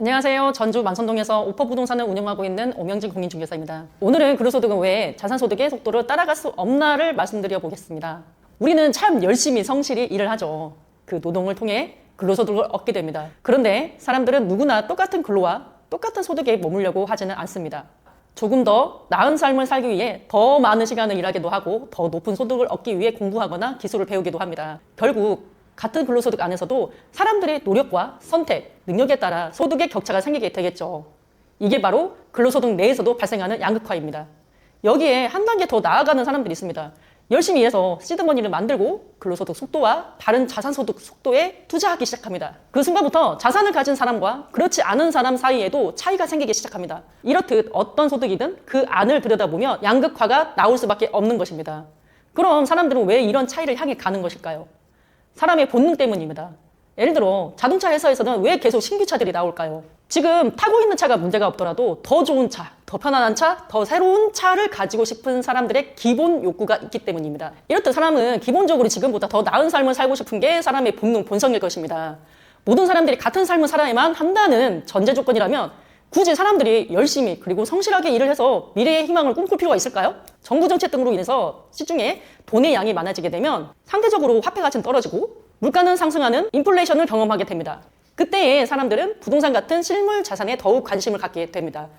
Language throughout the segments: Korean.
안녕하세요. 전주 만선동에서 오퍼부동산을 운영하고 있는 오명진 공인중개사입니다. 오늘은 근로소득은 왜 자산소득의 속도를 따라갈 수 없나를 말씀드려 보겠습니다. 우리는 참 열심히 성실히 일을 하죠. 그 노동을 통해 근로소득을 얻게 됩니다. 그런데 사람들은 누구나 똑같은 근로와 똑같은 소득에 머물려고 하지는 않습니다. 조금 더 나은 삶을 살기 위해 더 많은 시간을 일하기도 하고 더 높은 소득을 얻기 위해 공부하거나 기술을 배우기도 합니다. 결국 같은 근로소득 안에서도 사람들의 노력과 선택, 능력에 따라 소득의 격차가 생기게 되겠죠. 이게 바로 근로소득 내에서도 발생하는 양극화입니다. 여기에 한 단계 더 나아가는 사람들이 있습니다. 열심히 일해서 시드머니를 만들고 근로소득 속도와 다른 자산소득 속도에 투자하기 시작합니다. 그 순간부터 자산을 가진 사람과 그렇지 않은 사람 사이에도 차이가 생기기 시작합니다. 이렇듯 어떤 소득이든 그 안을 들여다보면 양극화가 나올 수밖에 없는 것입니다. 그럼 사람들은 왜 이런 차이를 향해 가는 것일까요? 사람의 본능 때문입니다. 예를 들어 자동차 회사에서는 왜 계속 신규 차들이 나올까요? 지금 타고 있는 차가 문제가 없더라도 더 좋은 차, 더 편안한 차, 더 새로운 차를 가지고 싶은 사람들의 기본 욕구가 있기 때문입니다. 이렇듯 사람은 기본적으로 지금보다 더 나은 삶을 살고 싶은 게 사람의 본능, 본성일 것입니다. 모든 사람들이 같은 삶을 살아야만 한다는 전제 조건이라면 굳이 사람들이 열심히 그리고 성실하게 일을 해서 미래의 희망을 꿈꿀 필요가 있을까요? 정부 정책 등으로 인해서 시중에 돈의 양이 많아지게 되면 상대적으로 화폐 가치는 떨어지고 물가는 상승하는 인플레이션을 경험하게 됩니다. 그때에 사람들은 부동산 같은 실물 자산에 더욱 관심을 갖게 됩니다.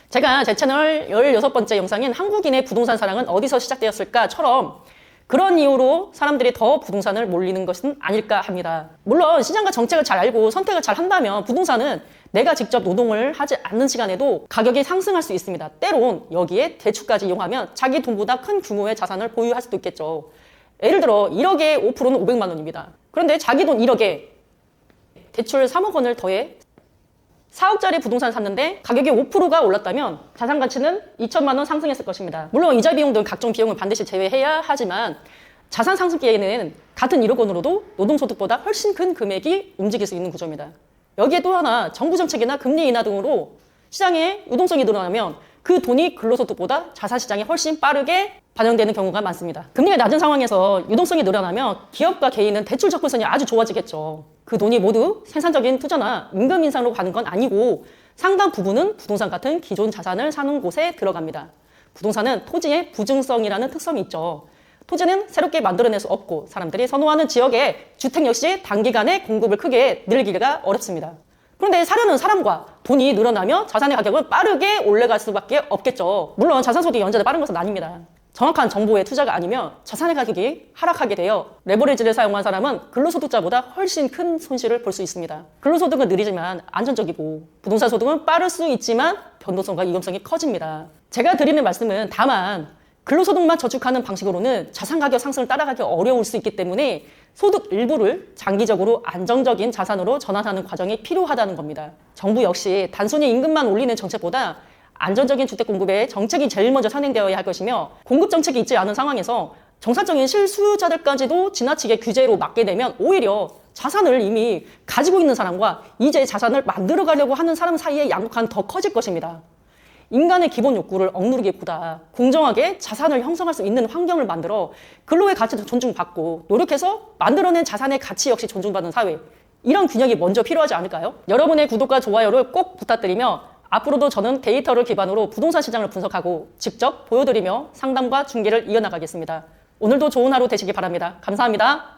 제가 제 채널 16번째 영상인 한국인의 부동산 사랑은 어디서 시작되었을까처럼 그런 이유로 사람들이 더 부동산을 몰리는 것은 아닐까 합니다. 물론 시장과 정책을 잘 알고 선택을 잘 한다면 부동산은 내가 직접 노동을 하지 않는 시간에도 가격이 상승할 수 있습니다. 때론 여기에 대출까지 이용하면 자기 돈보다 큰 규모의 자산을 보유할 수도 있겠죠. 예를 들어 1억에 5%는 500만 원입니다. 그런데 자기 돈 1억에 대출 3억 원을 더해 4억짜리 부동산 샀는데 가격이 5%가 올랐다면 자산 가치는 2천만 원 상승했을 것입니다. 물론 이자 비용 등 각종 비용을 반드시 제외해야 하지만 자산 상승기에는 같은 1억 원으로도 노동소득보다 훨씬 큰 금액이 움직일 수 있는 구조입니다. 여기에 또 하나 정부 정책이나 금리 인하 등으로 시장의 유동성이 늘어나면 그 돈이 근로소득보다 자산시장에 훨씬 빠르게 반영되는 경우가 많습니다. 금리가 낮은 상황에서 유동성이 늘어나면 기업과 개인은 대출 접근성이 아주 좋아지겠죠. 그 돈이 모두 생산적인 투자나 임금 인상으로 가는 건 아니고 상당 부분은 부동산 같은 기존 자산을 사는 곳에 들어갑니다. 부동산은 토지의 부증성이라는 특성이 있죠. 토지는 새롭게 만들어낼 수 없고 사람들이 선호하는 지역에 주택 역시 단기간에 공급을 크게 늘리기가 어렵습니다. 그런데 사려는 사람과 돈이 늘어나며 자산의 가격은 빠르게 올라갈 수밖에 없겠죠. 물론 자산소득이 언제나 빠른 것은 아닙니다. 정확한 정보의 투자가 아니면 자산의 가격이 하락하게 되어 레버리지를 사용한 사람은 근로소득자보다 훨씬 큰 손실을 볼 수 있습니다. 근로소득은 느리지만 안전적이고 부동산 소득은 빠를 수 있지만 변동성과 위험성이 커집니다. 제가 드리는 말씀은 다만 근로소득만 저축하는 방식으로는 자산가격 상승을 따라가기 어려울 수 있기 때문에 소득 일부를 장기적으로 안정적인 자산으로 전환하는 과정이 필요하다는 겁니다. 정부 역시 단순히 임금만 올리는 정책보다 안정적인 주택 공급에 정책이 제일 먼저 선행되어야 할 것이며 공급 정책이 있지 않은 상황에서 정상적인 실수요자들까지도 지나치게 규제로 막게 되면 오히려 자산을 이미 가지고 있는 사람과 이제 자산을 만들어가려고 하는 사람 사이의 양극화는 더 커질 것입니다. 인간의 기본 욕구를 억누르기보다 공정하게 자산을 형성할 수 있는 환경을 만들어 근로의 가치도 존중받고 노력해서 만들어낸 자산의 가치 역시 존중받는 사회, 이런 균형이 먼저 필요하지 않을까요? 여러분의 구독과 좋아요를 꼭 부탁드리며 앞으로도 저는 데이터를 기반으로 부동산 시장을 분석하고 직접 보여드리며 상담과 중개를 이어나가겠습니다. 오늘도 좋은 하루 되시기 바랍니다. 감사합니다.